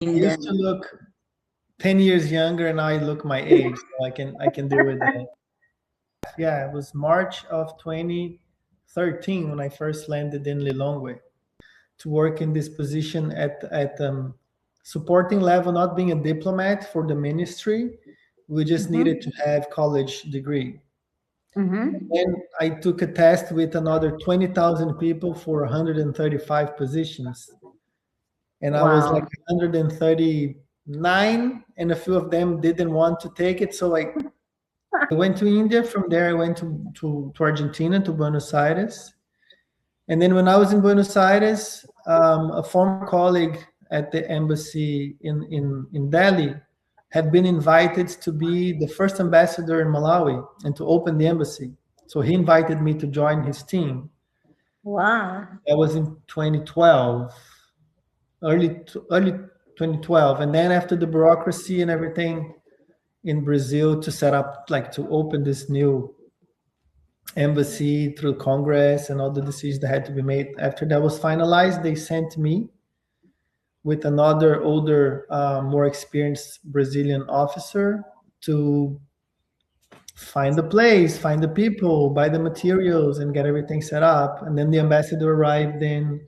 I used to look 10 years younger, and I look my age, so I can do it. Yeah, it was March of 2013 when I first landed in Lilongwe to work in this position at supporting level, not being a diplomat for the ministry. We just needed to have college degree. Then I took a test with another 20,000 people for 135 positions, and I was like Wow. 139, and a few of them didn't want to take it. So I went to India. From there, I went to Argentina, to Buenos Aires. And then when I was in Buenos Aires, a former colleague at the embassy in Delhi had been invited to be the first ambassador in Malawi and to open the embassy. So he invited me to join his team. Wow. That was in 2012, early 2012. And then after the bureaucracy and everything in Brazil to set up, like to open this new embassy through Congress and all the decisions that had to be made. After that was finalized, they sent me with another older, more experienced Brazilian officer to find the place, find the people, buy the materials, and get everything set up. And then the ambassador arrived in,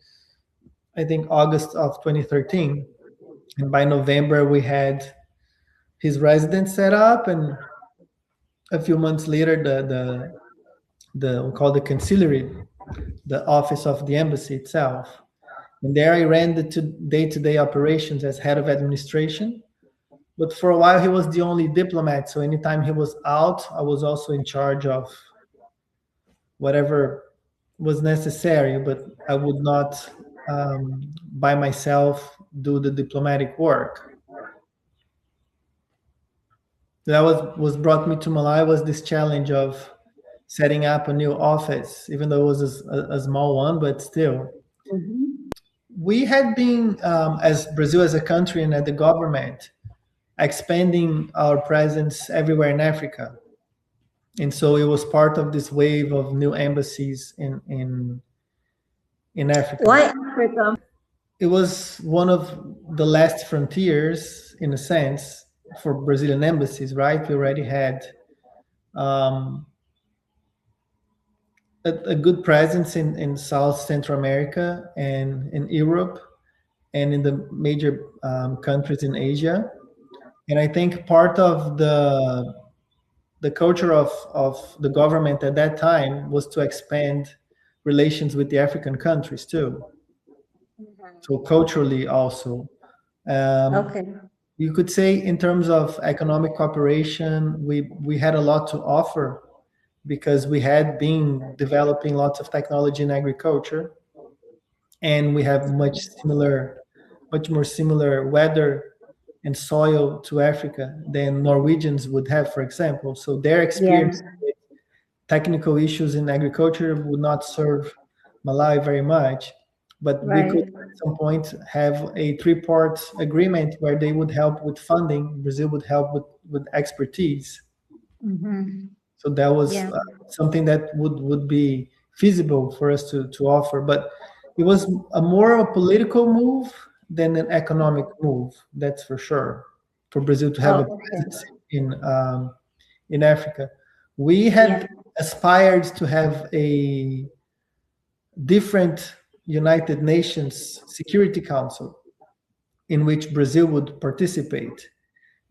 I think, August of 2013. And by November, we had his residence set up. And a few months later, we call the consulary, the office of the embassy itself. And there I ran the day-to-day operations as head of administration. But for a while, he was the only diplomat. So anytime he was out, I was also in charge of whatever was necessary, but I would not by myself do the diplomatic work. That was brought me to Malawi was this challenge of setting up a new office, even though it was a small one, but still. We had been, as Brazil as a country and at the government, expanding our presence everywhere in Africa. And so it was part of this wave of new embassies in Africa. Why Africa? It was one of the last frontiers, in a sense, for Brazilian embassies, right? We already had a good presence in South Central America and in Europe and in the major countries in Asia. And I think part of the culture of the government at that time was to expand relations with the African countries too. So culturally also. Okay. You could say in terms of economic cooperation, we had a lot to offer because we had been developing lots of technology in agriculture, and we have much more similar weather and soil to Africa than Norwegians would have, for example. So their experience with technical issues in agriculture would not serve Malawi very much. But we could at some point have a three-part agreement where they would help with funding, Brazil would help with expertise. So that was something that would be feasible for us to offer. But it was more a political move than an economic move, that's for sure, for Brazil to have a presence in Africa. We had aspired to have a different United Nations Security Council in which Brazil would participate.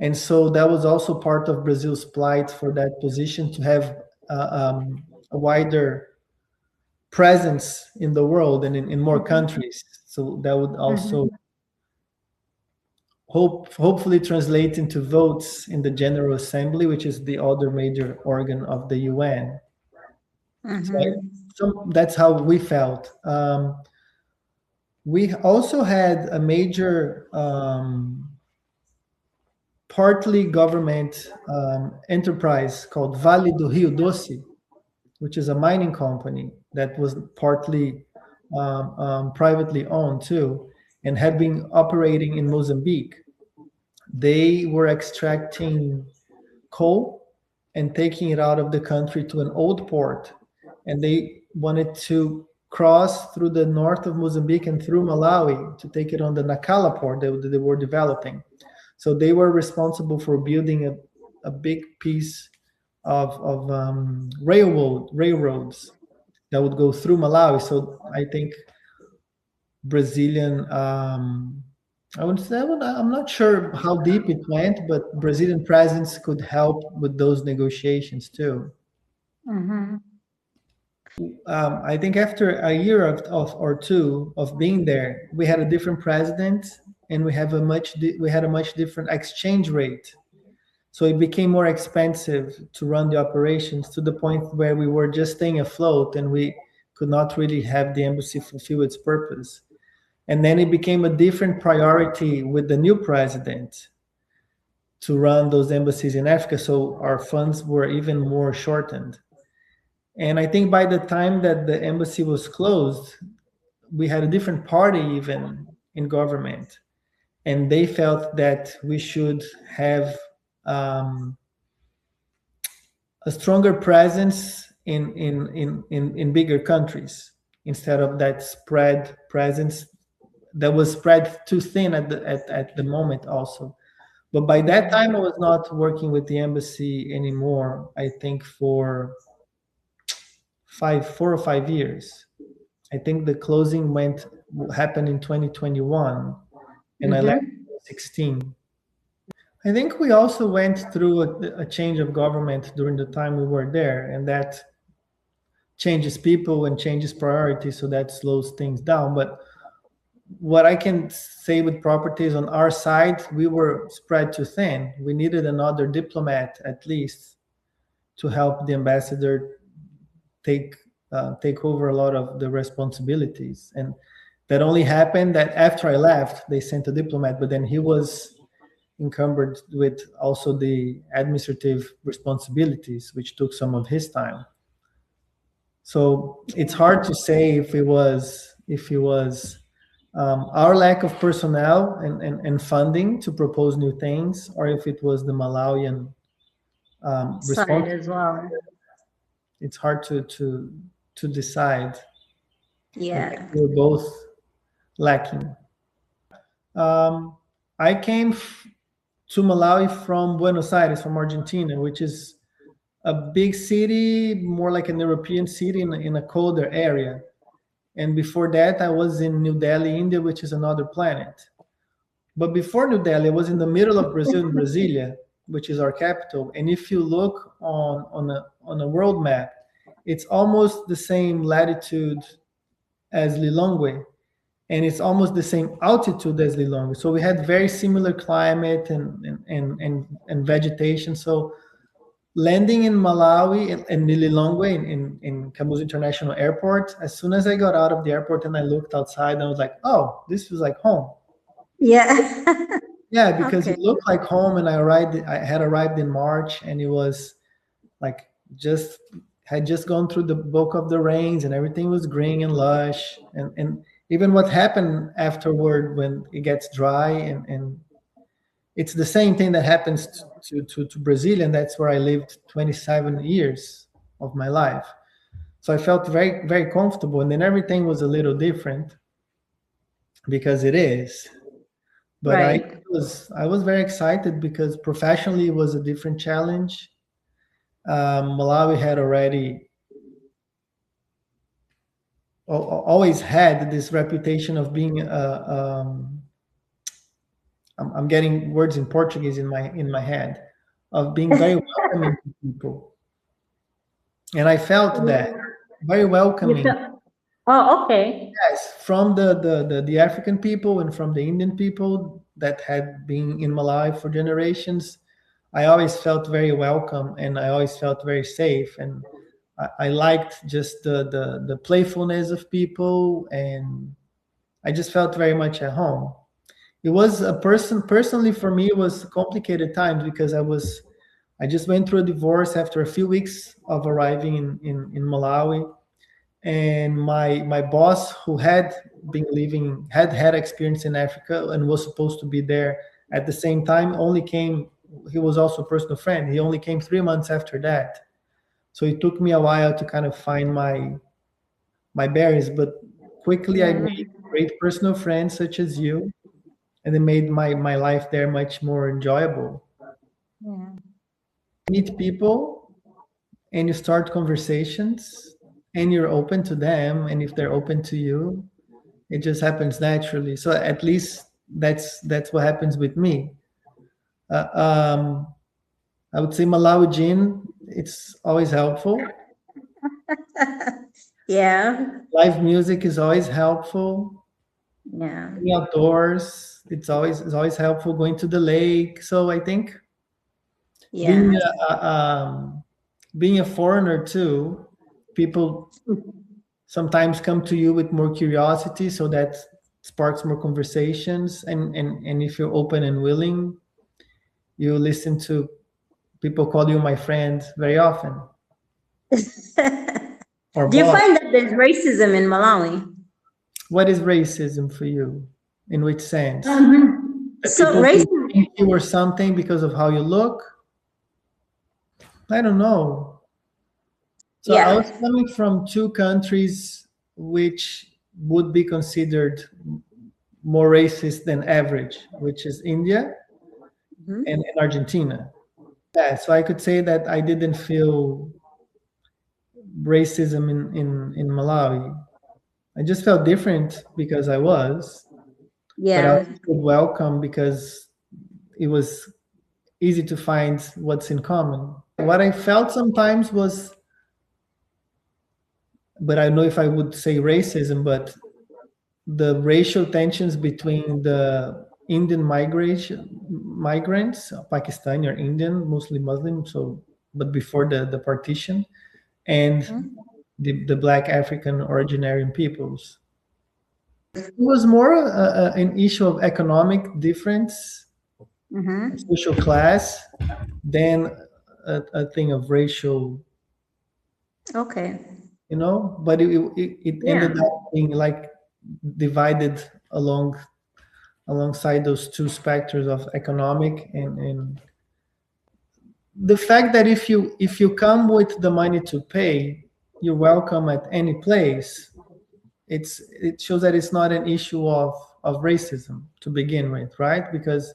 And so that was also part of Brazil's plight for that position, to have a wider presence in the world and in more countries. So that would also hopefully translate into votes in the General Assembly, which is the other major organ of the UN. So that's how we felt. We also had a major partly government enterprise called Vale do Rio Doce, which is a mining company that was partly privately owned too, and had been operating in Mozambique. They were extracting coal and taking it out of the country to an old port, and they wanted to cross through the north of Mozambique and through Malawi to take it on the Nacala port that they were developing. So they were responsible for building a big piece of railroads that would go through Malawi. So I think Brazilian, I would say, I'm not sure how deep it went, but Brazilian presence could help with those negotiations too. Mm-hmm. I think after a year or two of being there, we had a different president, and we had a much different exchange rate. So it became more expensive to run the operations, to the point where we were just staying afloat, and we could not really have the embassy fulfill its purpose. And then it became a different priority with the new president to run those embassies in Africa. So our funds were even more shortened. And I think by the time that the embassy was closed, we had a different party even in government. And they felt that we should have a stronger presence in bigger countries, instead of that spread presence that was spread too thin at the moment also. But by that time, I was not working with the embassy anymore, I think for 4 or 5 years. I think the closing happened in 2021, and I left in 2016. I think we also went through a change of government during the time we were there, and that changes people and changes priorities, so that slows things down. But what I can say with properties on our side, we were spread too thin. We needed another diplomat at least to help the ambassador take over a lot of the responsibilities. And that only happened that after I left, they sent a diplomat, but then he was encumbered with also the administrative responsibilities, which took some of his time. So it's hard to say if it was our lack of personnel and funding to propose new things, or if it was the Malawian side as well. It's hard to decide. Yeah, we're both lacking. I came to Malawi from Buenos Aires, from Argentina, which is a big city, more like an European city in a colder area. And before that, I was in New Delhi, India, which is another planet. But before New Delhi, I was in the middle of Brazil, in Brasilia, which is our capital. And if you look on a world map, it's almost the same latitude as Lilongwe, and it's almost the same altitude as Lilongwe. So we had very similar climate and vegetation. So landing in Malawi and Lilongwe in Kamuzu International Airport, as soon as I got out of the airport and I looked outside, I was like, oh, this was like home. Yeah. Yeah, because it looked like home, and I had arrived in March, and it was like had just gone through the bulk of the rains, and everything was green and lush, and even what happened afterward when it gets dry, and it's the same thing that happens to Brazil, and that's where I lived 27 years of my life. So I felt very, very comfortable, and then everything was a little different, because it is. But right. I was very excited because professionally it was a different challenge. Malawi had always had this reputation of being I'm getting words in Portuguese in my head, of being very welcoming to people, and I felt that very welcoming. Oh, okay. Yes, from the African people and from the Indian people that had been in Malawi for generations. I always felt very welcome, and I always felt very safe, and I liked just the playfulness of people, and I just felt very much at home. It was personally for me, it was complicated times, because I just went through a divorce after a few weeks of arriving in Malawi, and my boss, who had been living, had experience in Africa and was supposed to be there at the same time, only came. He was also a personal friend. He only came 3 months after that. So it took me a while to kind of find my barriers, but quickly I Yeah. made great personal friends such as you, and it made my life there much more enjoyable. Yeah. Meet people and you start conversations and you're open to them, and if they're open to you, it just happens naturally. So at least that's what happens with me. Uh, um, I would say Malawi gin, it's always helpful. Yeah. Live music is always helpful. Yeah. Being outdoors, it's always helpful. Going to the lake. So I think being Yeah. being a foreigner too, people sometimes come to you with more curiosity, so that sparks more conversations. And if you're open and willing, you listen to people call you my friend very often, or Do you boss. find that there's racism in Malawi? What is racism for you? In which sense? That So people racism, think you or something because of how you look? I don't know. So I was yeah. coming from two countries which would be considered more racist than average, which is India Mhm. and Argentina. Yeah, so I could say that I didn't feel racism in Malawi. I just felt different because I was, but I Yeah. also felt welcome because it was easy to find what's in common. What I felt sometimes was, but I don't know if I would say racism, but the racial tensions between the Indian migrants, Pakistani or Indian, mostly Muslim, so but before the partition, and Mhm. the Black African originarian peoples. It was more an issue of economic difference, Mhm. social class, than a thing of racial, Okay. but it ended Yeah. up being like divided alongside those two specters of economic and the fact that if you come with the money to pay, you're welcome at any place. It shows that it's not an issue of racism to begin with, right? Because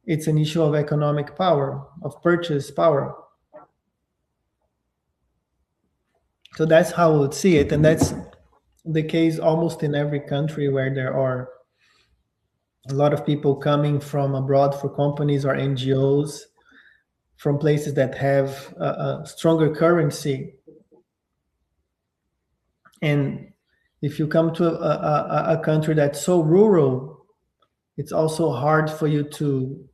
it's an issue of economic power, of purchase power. So that's how I would see it, and that's the case almost in every country where there are a lot of people coming from abroad for companies or NGOs from places that have a stronger currency. And if you come to a country that's so rural, it's also hard for you to,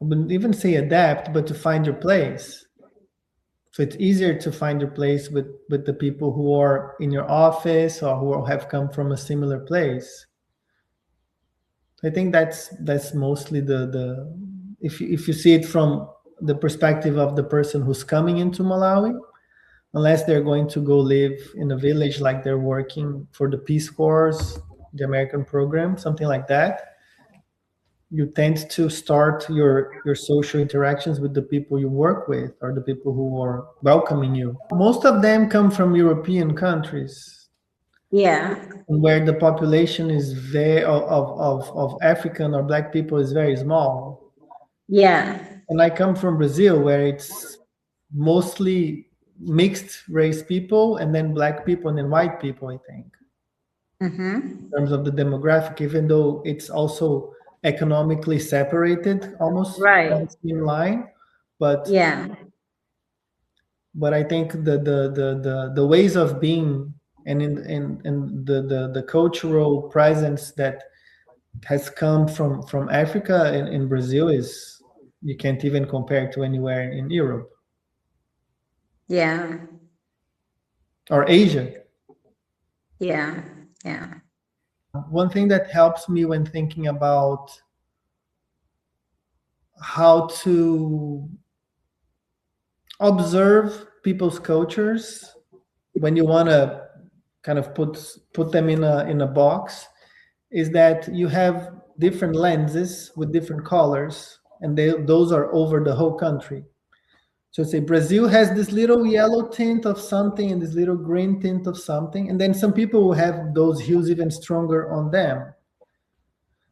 I wouldn't even say adapt, but to find your place. So it's easier to find your place with the people who are in your office or who have come from a similar place. I think that's mostly the if you see it from the perspective of the person who's coming into Malawi, unless they're going to go live in a village like they're working for the Peace Corps, the American program, something like that, you tend to start your social interactions with the people you work with or the people who are welcoming you. Most of them come from European countries Yeah. where the population is very of African or black people is very small. Yeah. And I come from Brazil where it's mostly mixed race people and then black people and then white people, I think, Mm-hmm. in terms of the demographic, even though it's also economically separated almost on Right. the same line. But Yeah. but I think the ways of being and in the cultural presence that has come from Africa in Brazil is you can't even compare to anywhere in Europe Yeah. or Asia. Yeah. Yeah. One thing that helps me when thinking about how to observe people's cultures when you want to kind of put them in a box is that you have different lenses with different colors, and those are over the whole country. So say Brazil has this little yellow tint of something and this little green tint of something, and then some people will have those hues even stronger on them.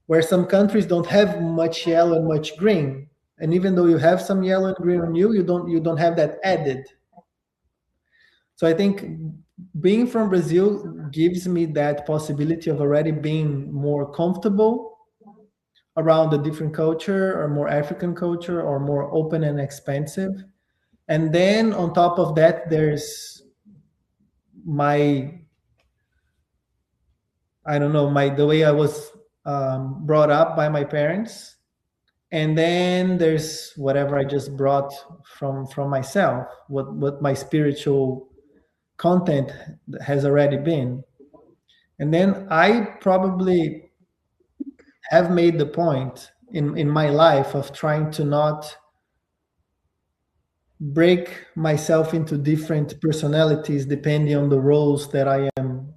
Where some countries don't have much yellow and much green, and even though you have some yellow and green on you, you don't have that added. So I think being from Brazil gives me that possibility of already being more comfortable around a different culture or more African culture or more open and expansive. And then on top of that, there's my, I don't know, my the way I was brought up by my parents. And then there's whatever I just brought from myself, what my spiritual content has already been. And then I probably have made the point in my life of trying to not break myself into different personalities depending on the roles that I am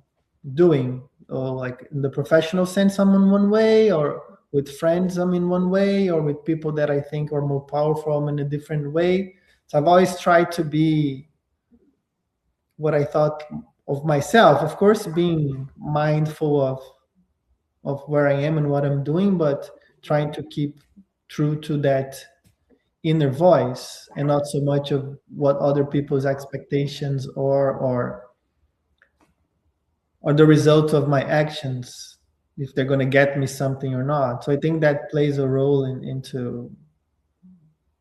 doing. Or like in the professional sense, I'm in one way, or with friends, I'm in one way, or with people that I think are more powerful, I'm in a different way. So I've always tried to be what I thought of myself. Of course, being mindful of where I am and what I'm doing, but trying to keep true to that inner voice and not so much of what other people's expectations or the result of my actions, if they're going to get me something or not. So I think that plays a role into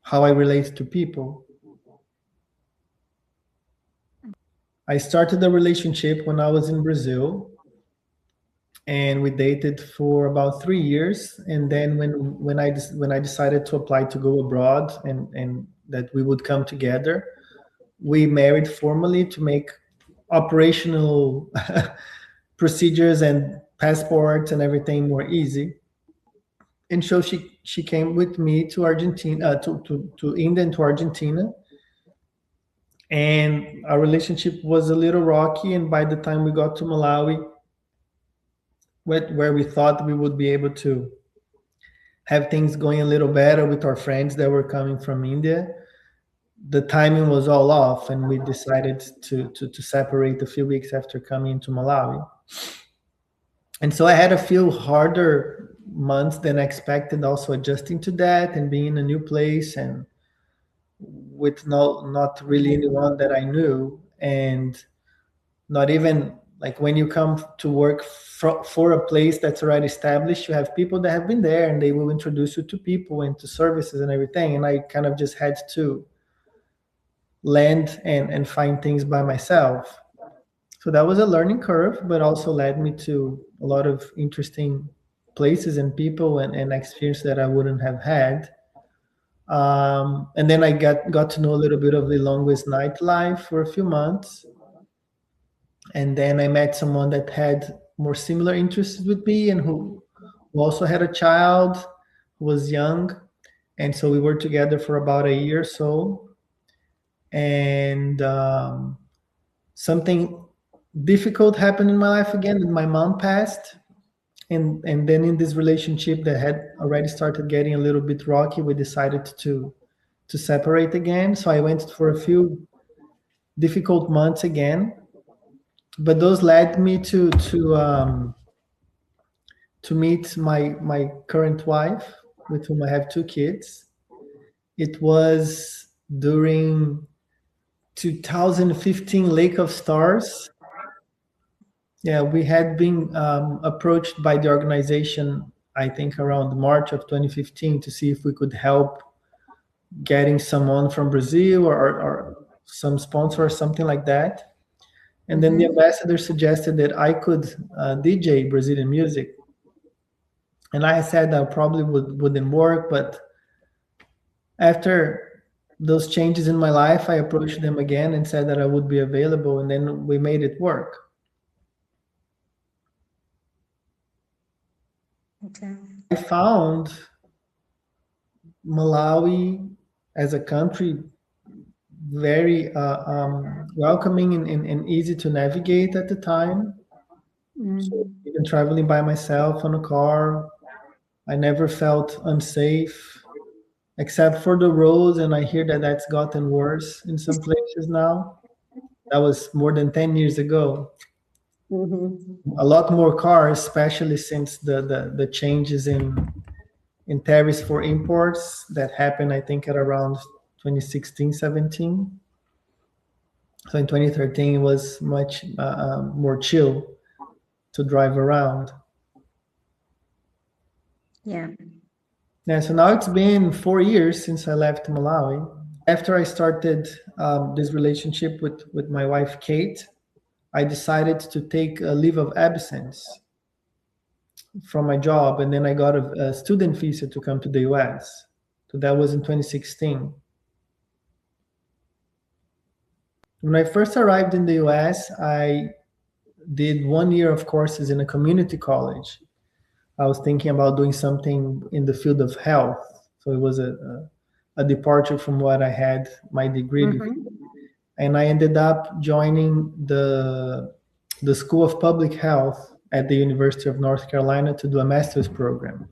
how I relate to people. I started a relationship when I was in Brazil, and we dated for about 3 years. And then when I decided to apply to go abroad and that we would come together, we married formally to make operational procedures and passports and everything more easy. And so she came with me to Argentina, to India and to Argentina. And our relationship was a little rocky. And by the time we got to Malawi, where we thought we would be able to have things going a little better with our friends that were coming from India, the timing was all off, and we decided to separate a few weeks after coming to Malawi. And so I had a few harder months than expected, also adjusting to that and being in a new place and with not really anyone that I knew, and not even like when you come to work for a place that's already established, you have people that have been there and they will introduce you to people and to services and everything. And I kind of just had to land and find things by myself. So that was a learning curve, but also led me to a lot of interesting places and people and experience that I wouldn't have had. And then I got to know a little bit of the longest nightlife for a few months. And then I met someone that had more similar interests with me and who also had a child who was young. And so we were together for about a year or so. And something difficult happened in my life again. My mom passed. And then in this relationship that had already started getting a little bit rocky, we decided to separate again. So I went for a few difficult months again, but those led me to meet my current wife, with whom I have 2 kids. It was during 2015 Lake of Stars. Yeah, we had been approached by the organization, I think around March of 2015, to see if we could help getting someone from Brazil or some sponsor or something like that. And then the ambassador suggested that I could DJ Brazilian music. And I said that probably wouldn't work, but after those changes in my life, I approached them again and said that I would be available, and then we made it work. Okay. I found Malawi as a country very welcoming and easy to navigate at the time. So even traveling by myself on a car, I never felt unsafe. except for the roads, and I hear that that's gotten worse in some places now. That was more than 10 years ago. A lot more cars, especially since the changes in tariffs for imports that happened, I think, at around 2016, 17. So in 2013, it was much more chill to drive around. Yeah. Yeah, so now it's been 4 years since I left Malawi. After I started this relationship with my wife, Kate, I decided to take a leave of absence from my job, and then I got a student visa to come to the US. So that was in 2016. When I first arrived in the US, I did 1 year of courses in a community college. I was thinking about doing something in the field of health. So it was a departure from what I had my degree before. And I ended up joining the School of Public Health at the University of North Carolina to do a master's program,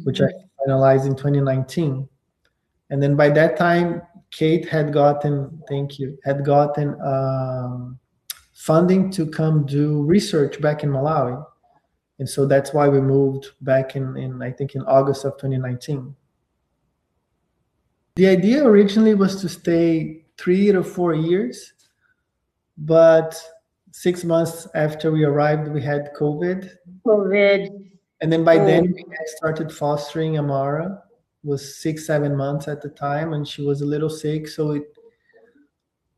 which I finalized in 2019. And then by that time, Kate had gotten, thank you, had gotten funding to come do research back in Malawi. And so that's why we moved back in I think in August of 2019. The idea originally was to stay 3 to 4 years, but 6 months after we arrived, we had COVID. And then by then we had started fostering Amara. It was 6, 7 months at the time, and she was a little sick. So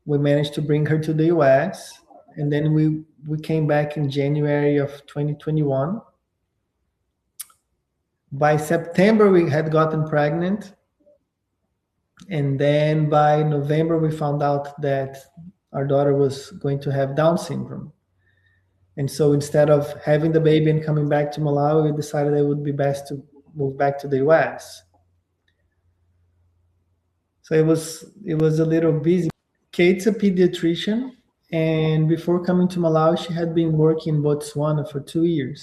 we managed to bring her to the US. And then we came back in January of 2021. By September, we had gotten pregnant. And then by November, we found out that our daughter was going to have Down syndrome. And so instead of having the baby and coming back to Malawi, we decided it would be best to move back to the US. So it was a little busy. Kate's a pediatrician, and before coming to Malawi, she had been working in Botswana for 2 years.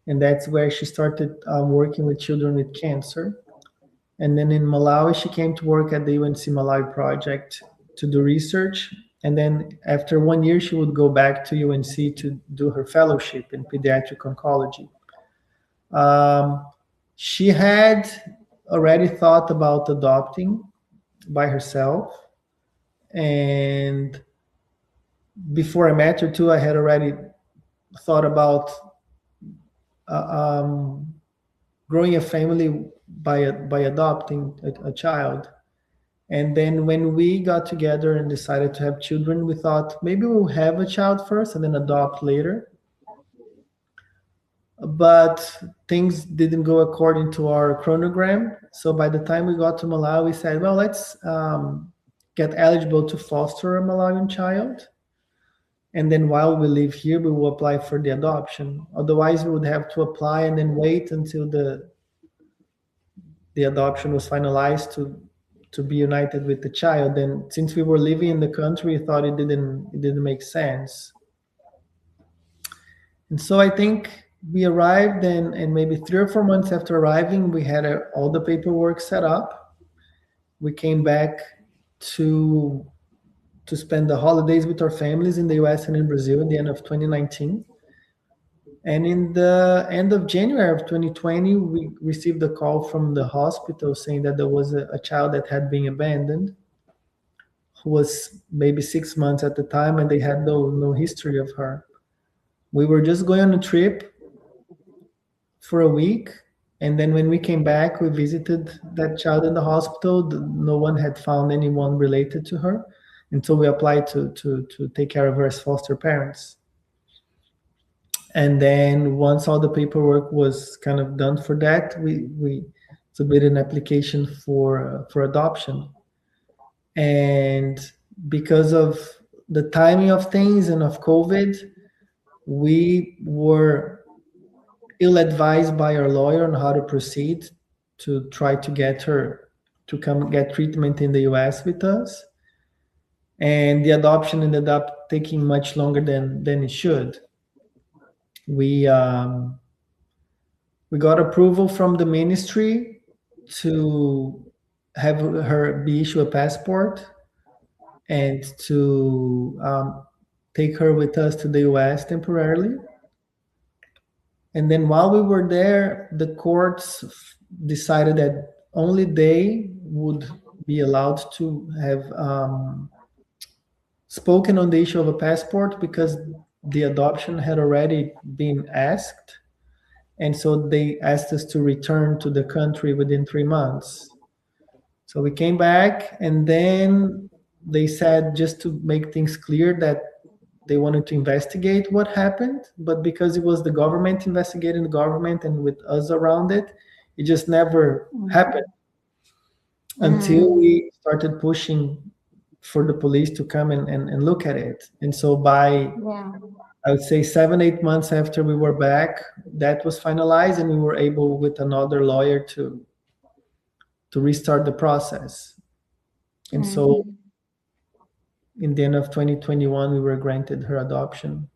And that's where she started working with children with cancer. And then in Malawi, she came to work at the UNC Malawi project to do research. And then after 1 year, she would go back to UNC to do her fellowship in pediatric oncology. She had already thought about adopting by herself. And before I met her too, I had already thought about growing a family by adopting a child. And then when we got together and decided to have children, we thought maybe we'll have a child first and then adopt later. But things didn't go according to our chronogram. So by the time we got to Malawi, we said, well, let's get eligible to foster a Malawian child. And then while we live here, we will apply for the adoption. Otherwise, we would have to apply and then wait until the adoption was finalized to be united with the child. And since we were living in the country, we thought it didn't make sense. And so I think we arrived, and maybe 3 or 4 months after arriving, we had all the paperwork set up. We came back to spend the holidays with our families in the US and in Brazil at the end of 2019. And in the end of January of 2020, we received a call from the hospital saying that there was a child that had been abandoned, who was maybe 6 months at the time, and they had no history of her. We were just going on a trip for a week. And then when we came back, we visited that child in the hospital. No one had found anyone related to her. And so we applied to take care of her as foster parents. And then once all the paperwork was kind of done for that, we submitted an application for adoption. And because of the timing of things and of COVID, we were ill-advised by our lawyer on how to proceed to try to get her to come get treatment in the US with us. And the adoption ended up taking much longer than it should. We got approval from the ministry to have her be issued a passport and to take her with us to the US temporarily. And then while we were there, the courts decided that only they would be allowed to have spoken on the issue of a passport because the adoption had already been asked. And so they asked us to return to the country within 3 months. So we came back, and then they said, just to make things clear, that they wanted to investigate what happened, but because it was the government investigating the government and with us around it, it just never happened until we started pushing for the police to come and look at it. And so by, I would say 7-8 months after we were back, that was finalized, and we were able with another lawyer to restart the process. And so in the end of 2021, we were granted her adoption.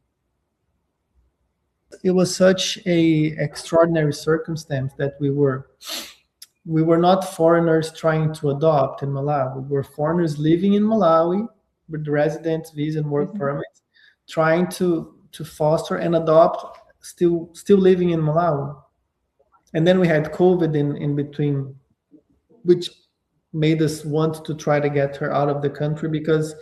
It was such a extraordinary circumstance that we were not foreigners trying to adopt in Malawi. We were foreigners living in Malawi with residence, visa, and work permits, trying to foster and adopt, still living in Malawi. And then we had COVID in between, which made us want to try to get her out of the country because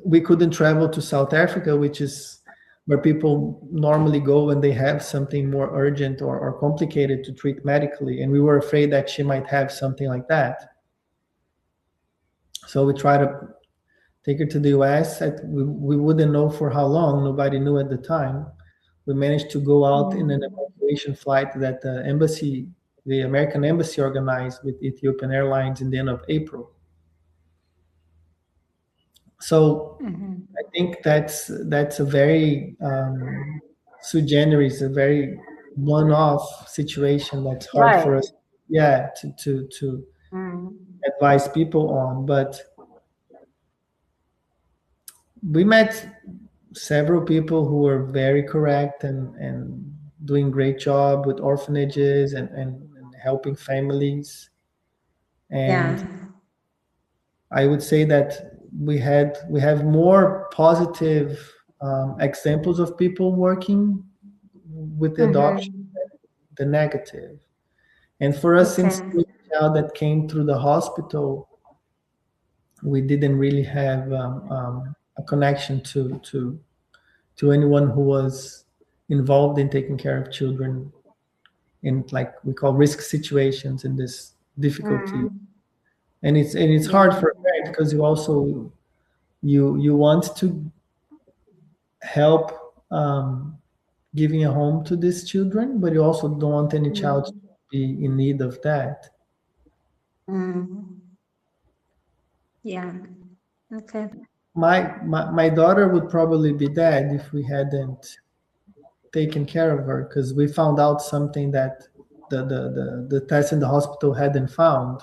we couldn't travel to South Africa, which is where people normally go when they have something more urgent or complicated to treat medically. And we were afraid that she might have something like that. So we tried to take her to the US. We wouldn't know for how long. Nobody knew at the time. We managed to go out in an evacuation flight that the American embassy organized with Ethiopian Airlines in the end of April. So I think that's a very sui generis, a very one-off situation that's hard for us, to advise people on. But we met several people who were very correct and doing great job with orphanages and helping families. And I would say that we have more positive examples of people working with the adoption than the negative. And for us, since the child that came through the hospital, we didn't really have a connection to anyone who was involved in taking care of children in, like we call, risk situations in this difficulty. And it's hard for a parent because you also you want to help giving a home to these children, but you also don't want any child to be in need of that. Yeah. Okay. My daughter would probably be dead if we hadn't taken care of her, because we found out something that the test in the hospital hadn't found.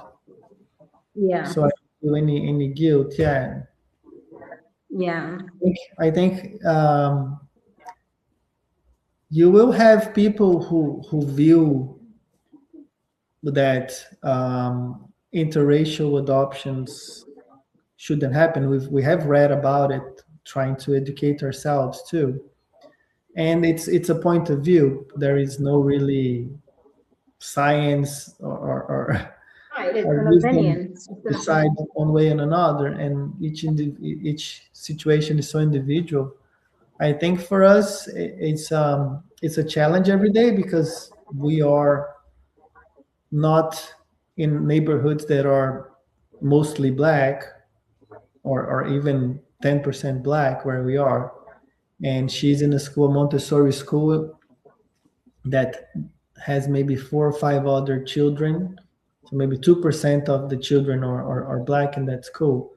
Yeah. So I don't feel any guilt. Yeah. I think you will have people who view that interracial adoptions shouldn't happen. We have read about it, trying to educate ourselves too, and it's a point of view. There is no really science or wisdom decide one way and another, and each situation is so individual. I think for us it's a challenge every day because we are not in neighborhoods that are mostly black or even 10% black where we are, and she's in a school, Montessori school, that has maybe 4 or 5 other children. So maybe 2% of the children are black in that school.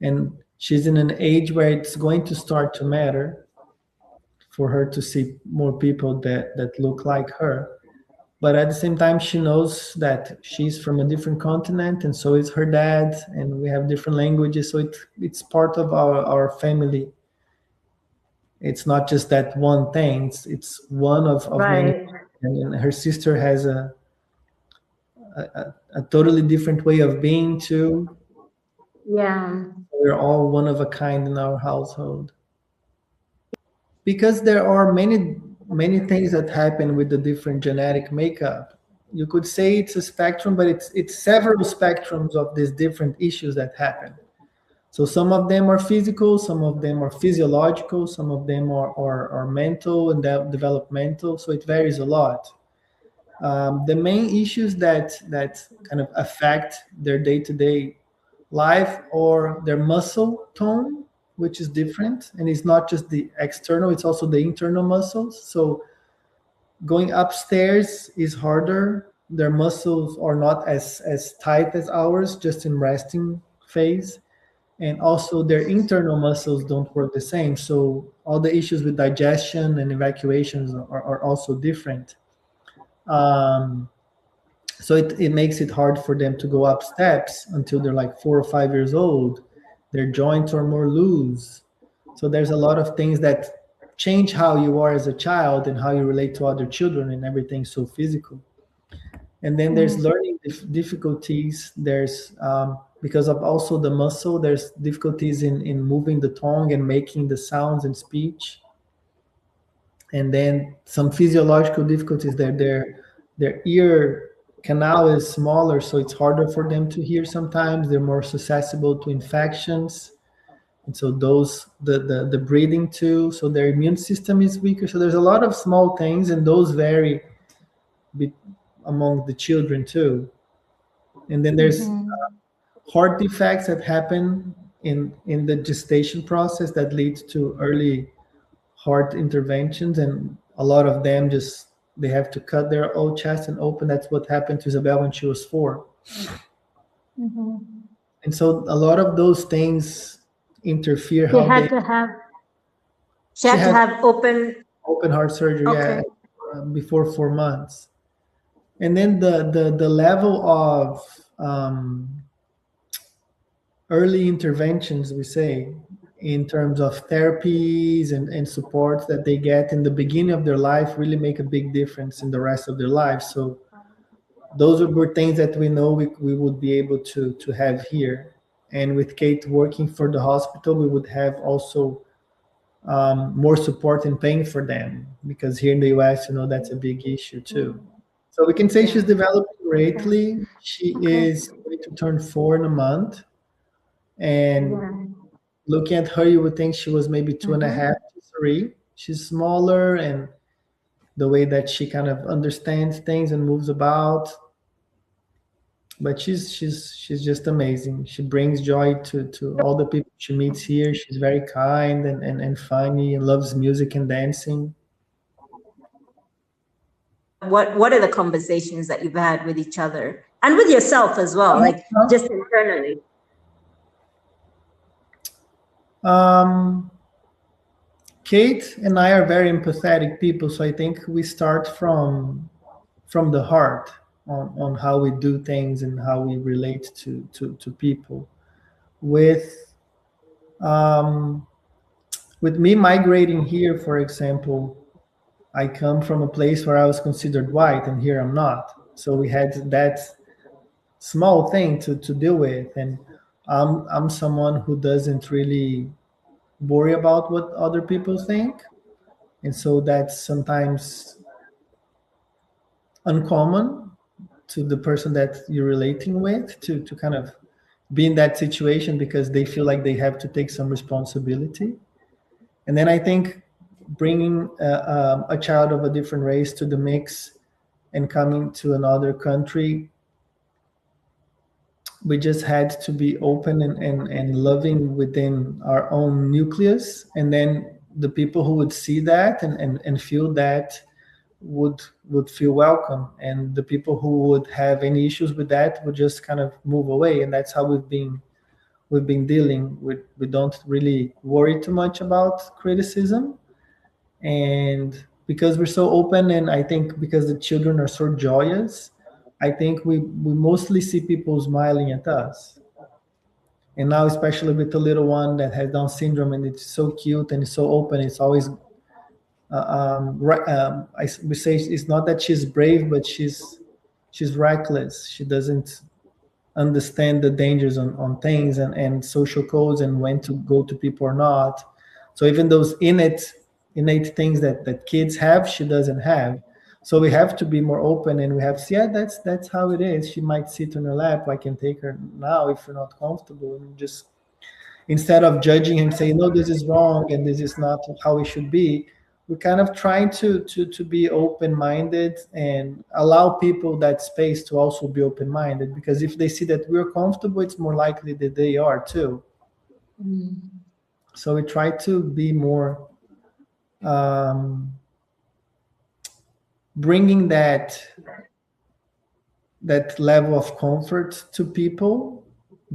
And she's in an age where it's going to start to matter for her to see more people that look like her. But at the same time, she knows that she's from a different continent, and so is her dad, and we have different languages. So it's part of our family. It's not just that one thing. It's one of many. And her sister has a totally different way of being too. Yeah. We're all one of a kind in our household. Because there are many things that happen with the different genetic makeup. You could say it's a spectrum, but it's several spectrums of these different issues that happen. So some of them are physical, some of them are physiological, some of them are mental and developmental. So it varies a lot. The main issues that kind of affect their day-to-day life or their muscle tone, which is different, and it's not just the external, it's also the internal muscles. So going upstairs is harder. Their muscles are not as tight as ours, just in resting phase. And also their internal muscles don't work the same. So all the issues with digestion and evacuations are also different. Um, so it makes it hard for them to go up steps until they're like 4 or 5 years old. Their joints are more loose. So there's a lot of things that change how you are as a child and how you relate to other children, and everything so physical. And then there's learning difficulties. There's because of also the muscle, there's difficulties in moving the tongue and making the sounds in speech. And then some physiological difficulties. Their ear canal is smaller, so it's harder for them to hear sometimes. They're more susceptible to infections. And so those the breathing too. So their immune system is weaker. So there's a lot of small things, and those vary among the children too. And then there's heart defects that happen in the gestation process that leads to early heart interventions, and a lot of them just they have to cut their old chest and open. That's what happened to Isabel when she was 4. And so a lot of those things interfere They how had they to have. She she had to had have open heart surgery Okay. before 4 months. And then the level of early interventions, we say, in terms of therapies and support that they get in the beginning of their life really make a big difference in the rest of their lives. So those were things that we know we would be able to have here. And with Kate working for the hospital, we would have also more support in paying for them, because here in the US, that's a big issue too. So we can say she's developing greatly. She is going to turn 4 in a month. And looking at her, you would think she was maybe 2.5 to 3. She's smaller, and the way that she kind of understands things and moves about. But she's just amazing. She brings joy to all the people she meets here. She's very kind and funny and loves music and dancing. What are the conversations that you've had with each other and with yourself as well, like just internally? Kate and I are very empathetic people, so I think we start from the heart on how we do things and how we relate to people. With me migrating here, for example, I come from a place where I was considered white, and here I'm not. So we had that small thing to deal with, and I'm someone who doesn't really worry about what other people think, and so that's sometimes uncommon to the person that you're relating with to kind of be in that situation, because they feel like they have to take some responsibility. And then I think bringing a child of a different race to the mix and coming to another country, we just had to be open and loving within our own nucleus. And then the people who would see that and feel that would feel welcome. And the people who would have any issues with that would just kind of move away. And that's how we've been dealing with. We don't really worry too much about criticism. And because we're so open, and I think because the children are so joyous, I think we mostly see people smiling at us. And now, especially with the little one that has Down syndrome, and it's so cute and it's so open, it's always, we say it's not that she's brave, but she's she's reckless. She doesn't understand the dangers on things and social codes and when to go to people or not. So even those innate things that kids have, she doesn't have. So we have to be more open, and we have to say, yeah, that's how it is. She might sit on her lap. I can take her now if you're not comfortable. And just instead of judging and saying, no, this is wrong and this is not how it should be, we're kind of trying to be open-minded and allow people that space to also be open-minded, because if they see that we're comfortable, it's more likely that they are too. So we try to be more bringing that level of comfort to people,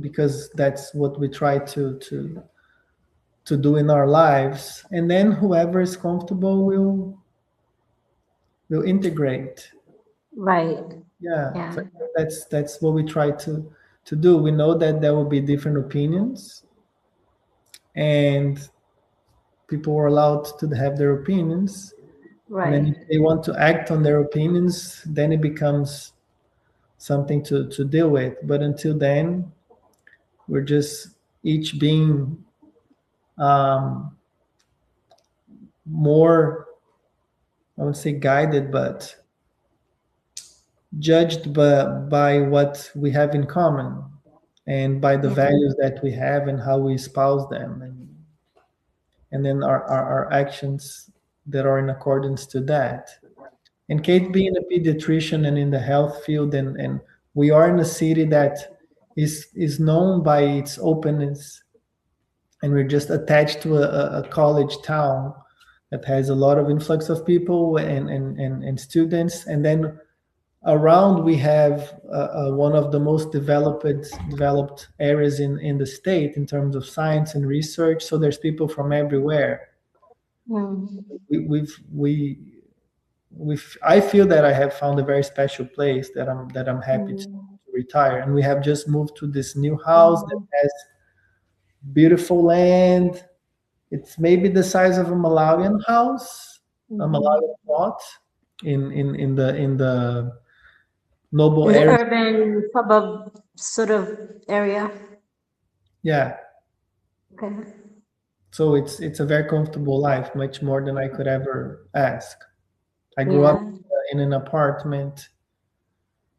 because that's what we try to do in our lives, and then whoever is comfortable will integrate. Right. Yeah. So that's what we try to do. We know that there will be different opinions, and people are allowed to have their opinions. Right. And then if they want to act on their opinions, then it becomes something to deal with. But until then, we're just each being more, I would say, guided, but judged by what we have in common, and by the values that we have and how we espouse them, and then our actions that are in accordance to that. And Kate being a pediatrician and in the health field, and we are in a city that is known by its openness, and we're just attached to a college town that has a lot of influx of people and students. And then around we have one of the most developed areas in the state in terms of science and research. So there's people from everywhere. I feel that I have found a very special place that I'm happy to retire. And we have just moved to this new house that has beautiful land. It's maybe the size of a Malawian house, a Malawian plot in the noble In the area. urban suburb sort of area. Yeah. Okay. So it's a very comfortable life, much more than I could ever ask. I grew up in an apartment,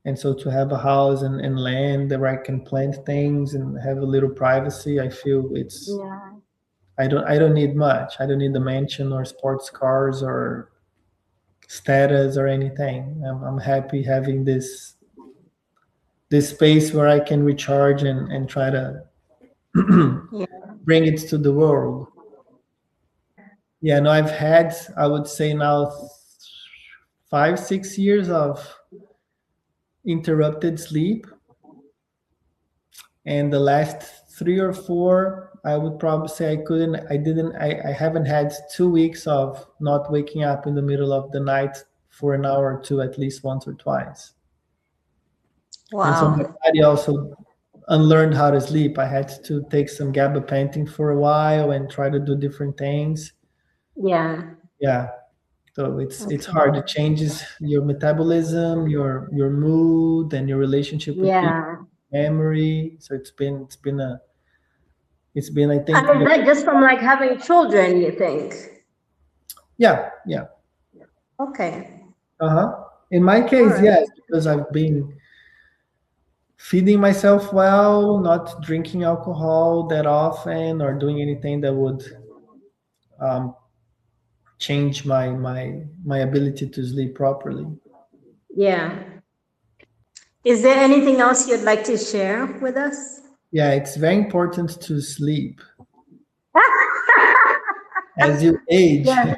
and so to have a house and land where I can plant things and have a little privacy, I feel it's. I don't need much. I don't need a mansion or sports cars or status or anything. I'm happy having this space where I can recharge and try to bring it to the world. Yeah, no, I've had, I would say now, 5-6 years of interrupted sleep, and the last 3 or 4, I would probably say I haven't had 2 weeks of not waking up in the middle of the night for an hour or two, at least once or twice. Wow. And so my body also unlearned how to sleep. I had to take some gabapentin for a while and try to do different things. Yeah. So it's hard. It changes your metabolism, your mood, and your relationship with people, memory. So it's been I think. And is that just from like having children, you think? Yeah. Okay. In my case, yes, because I've been feeding myself well, not drinking alcohol that often, or doing anything that would change my ability to sleep properly. Yeah. Is there anything else you'd like to share with us? Yeah, it's very important to sleep as you age. Yeah.